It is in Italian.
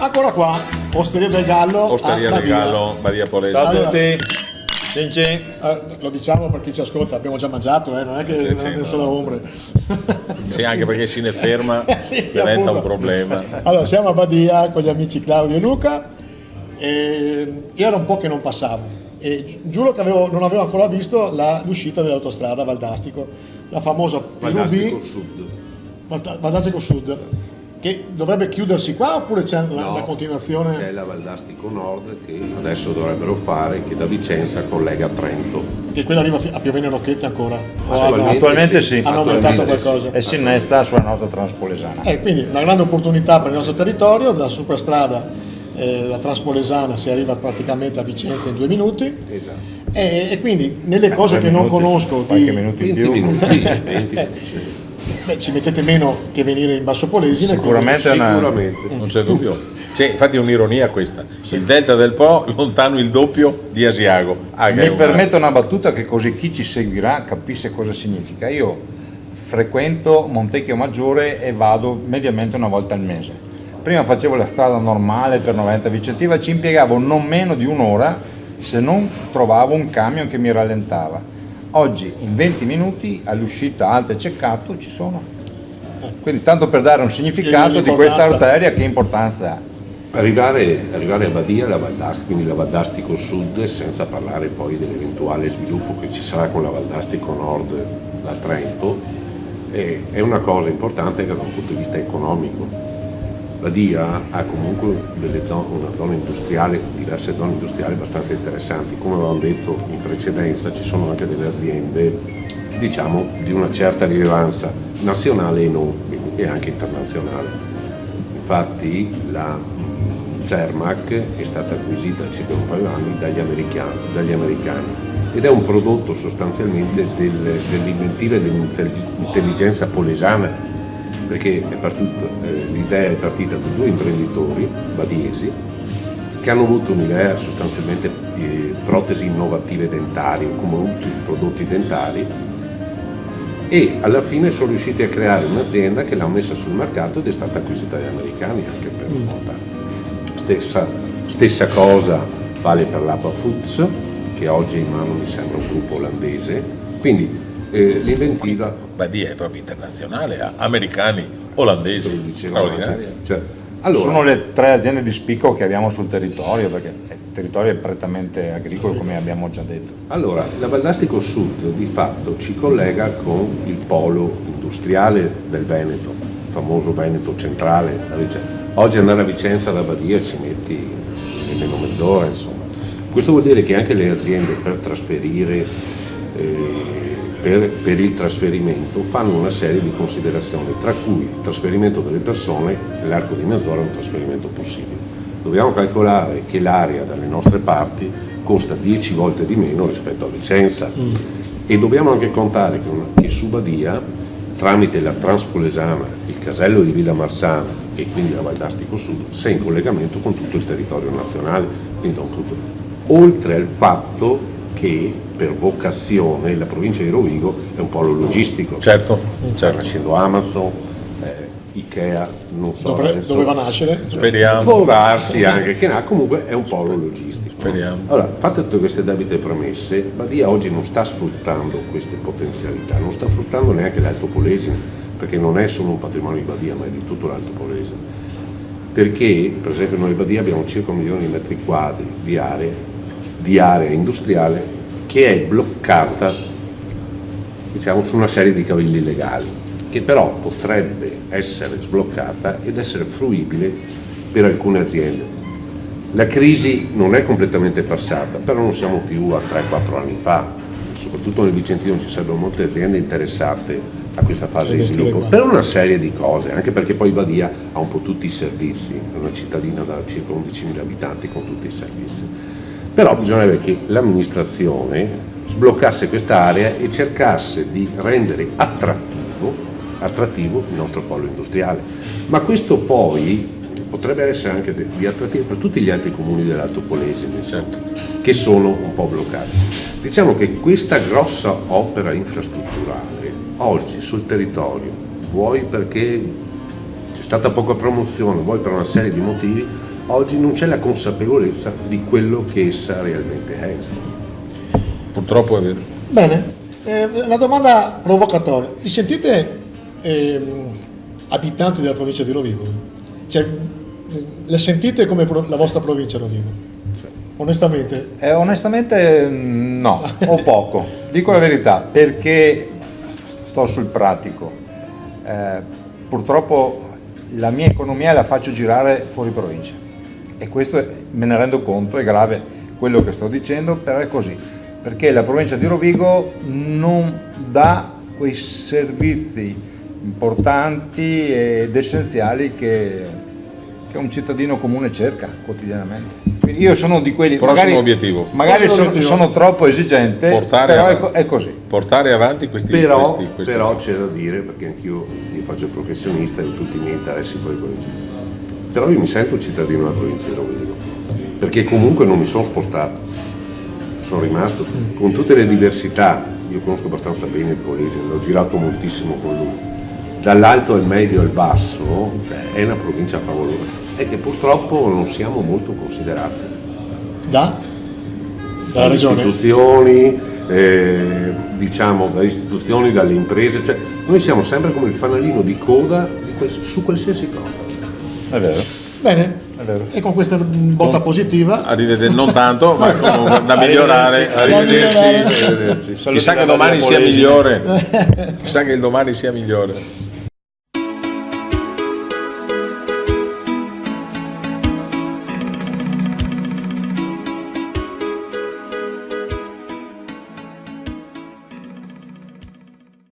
Ancora qua, Osteria del Gallo. Osteria del Gallo, Badia Polese. Ciao a Allora, tutti. Cin cin. lo diciamo per chi ci ascolta, abbiamo già mangiato, non è che non è solo ombre. Sì, anche perché se ne ferma Sì, diventa appunto. un problema. Allora, siamo a Badia con gli amici Claudio e Luca e io era un po' che non passavo e giuro che non avevo ancora visto l'uscita dell'autostrada Valdastico, la famosa Valdastico Sud. Valdastico Sud, che dovrebbe chiudersi qua oppure c'è la continuazione? C'è la Valdastico Nord che adesso dovrebbero fare, che da Vicenza collega Trento. Che quella arriva a Piovene Rocchetti ancora? Attualmente sì. Hanno aumentato qualcosa? E si innesta sulla nostra Transpolesana. Quindi una grande opportunità per il nostro territorio, la superstrada, la Transpolesana si arriva praticamente a Vicenza in 2 minuti. Esatto. E quindi nelle cose che non conosco, qualche minuto in 20 più. minuti, 20 minuti. ci mettete meno che venire in Basso Polesine. Sicuramente, Sicuramente. Non c'è dubbio. Infatti è un'ironia questa. Il delta del Po lontano il doppio di Asiago. Mi permetto una battuta che così chi ci seguirà capisce cosa significa. Io frequento Montecchio Maggiore e vado mediamente una volta al mese. Prima facevo la strada normale per Noventa Vicentiva, ci impiegavo non meno di un'ora se non trovavo un camion che mi rallentava. Oggi in 20 minuti all'uscita Alta e Ceccato ci sono. Quindi tanto per dare un significato di questa arteria, che importanza ha. Arrivare a Badia, la Valdastico, quindi la Valdastico Sud, senza parlare poi dell'eventuale sviluppo che ci sarà con la Valdastico Nord da Trento, è una cosa importante che da un punto di vista economico. Badia ha comunque una zona industriale, diverse zone industriali abbastanza interessanti. Come avevamo detto in precedenza, ci sono anche delle aziende, diciamo, di una certa rilevanza nazionale e anche internazionale. Infatti la Cermac è stata acquisita circa un paio di anni dagli americani ed è un prodotto sostanzialmente dell'inventiva e dell'intelligenza polesana, perché l'idea è partita da 2 imprenditori badiesi che hanno avuto un'idea sostanzialmente protesi innovative dentarie, come prodotti dentari, e alla fine sono riusciti a creare un'azienda che l'ha messa sul mercato ed è stata acquisita dagli americani anche per un po'. Stessa cosa vale per l'Abba Foods, che oggi è in mano, mi sembra, un gruppo olandese. Quindi l'inventiva... Badia è proprio internazionale, americani, olandesi, straordinaria. Allora, sono le 3 aziende di spicco che abbiamo sul territorio, perché il territorio è prettamente agricolo, come abbiamo già detto. Allora, la Valdastico Sud di fatto ci collega con il polo industriale del Veneto, il famoso Veneto centrale. Oggi andare a Vicenza da Badia ci metti nemmeno mezz'ora, insomma. Questo vuol dire che anche le aziende per trasferire, per il trasferimento, fanno una serie di considerazioni, tra cui il trasferimento delle persone, nell'arco di mezz'ora è un trasferimento possibile. Dobbiamo calcolare che l'area dalle nostre parti costa 10 volte di meno rispetto a Vicenza e dobbiamo anche contare che su Badia, tramite la Transpolesana, il casello di Villa Marsana e quindi la Valdastico Sud, sei in collegamento con tutto il territorio nazionale, quindi da un punto, oltre al fatto che per vocazione la provincia di Rovigo è un polo logistico. Certo. Sta nascendo Amazon, Ikea, non so. Doveva nascere. Speriamo. Può darsi anche che comunque è un polo logistico. Speriamo. Allora, fatte tutte queste debite premesse, Badia oggi non sta sfruttando queste potenzialità, non sta sfruttando neanche l'Alto Polesine, perché non è solo un patrimonio di Badia, ma è di tutto l'Alto Polesine. Perché, per esempio, noi in Badia abbiamo circa 1 milione di metri quadri di area industriale che è bloccata, diciamo, su una serie di cavilli legali, che però potrebbe essere sbloccata ed essere fruibile per alcune aziende. La crisi non è completamente passata, però non siamo più a 3-4 anni fa, soprattutto nel Vicentino ci sarebbero molte aziende interessate a questa fase di sviluppo, per una serie di cose, anche perché poi Badia ha un po' tutti i servizi, è una cittadina da circa 11.000 abitanti con tutti i servizi. Però bisognerebbe che l'amministrazione sbloccasse quest'area e cercasse di rendere attrattivo il nostro polo industriale, ma questo poi potrebbe essere anche di attrattivo per tutti gli altri comuni dell'Alto Polesine, certo, che sono un po' bloccati. Diciamo che questa grossa opera infrastrutturale oggi sul territorio, vuoi perché c'è stata poca promozione, vuoi per una serie di motivi, oggi non c'è la consapevolezza di quello che essa realmente è. Purtroppo è vero. Bene, una domanda provocatoria. Vi sentite abitanti della provincia di Rovigo? Cioè, le sentite come la vostra provincia Rovigo? Onestamente? Onestamente no, o poco, dico la verità, perché sto sul pratico. Purtroppo la mia economia la faccio girare fuori provincia e questo me ne rendo conto, è grave quello che sto dicendo, però è così, perché la provincia di Rovigo non dà quei servizi importanti ed essenziali che un cittadino comune cerca quotidianamente. Quindi io sono di quelli, Prossimo obiettivo. magari sono troppo esigente, però è così. Portare avanti questi Però questi- c'è da dire, perché anch'io faccio il professionista e ho tutti i miei interessi poi provincia. Però io mi sento cittadino della provincia di Rovigo, perché comunque non mi sono spostato, sono rimasto con tutte le diversità. Io conosco abbastanza bene il Polesine, l'ho girato moltissimo con lui. Dall'alto al medio al basso, cioè è una provincia favolosa, è che purtroppo non siamo molto considerati. Dalla Dalle regione? istituzioni, diciamo, dalle istituzioni, dalle imprese, cioè noi siamo sempre come il fanalino di coda su qualsiasi cosa. È vero. Bene, È vero. e con questa botta positiva non tanto, ma comunque da migliorare. Arrivederci. Arrivederci. Chissà che domani sia migliore. Chissà che il domani sia migliore.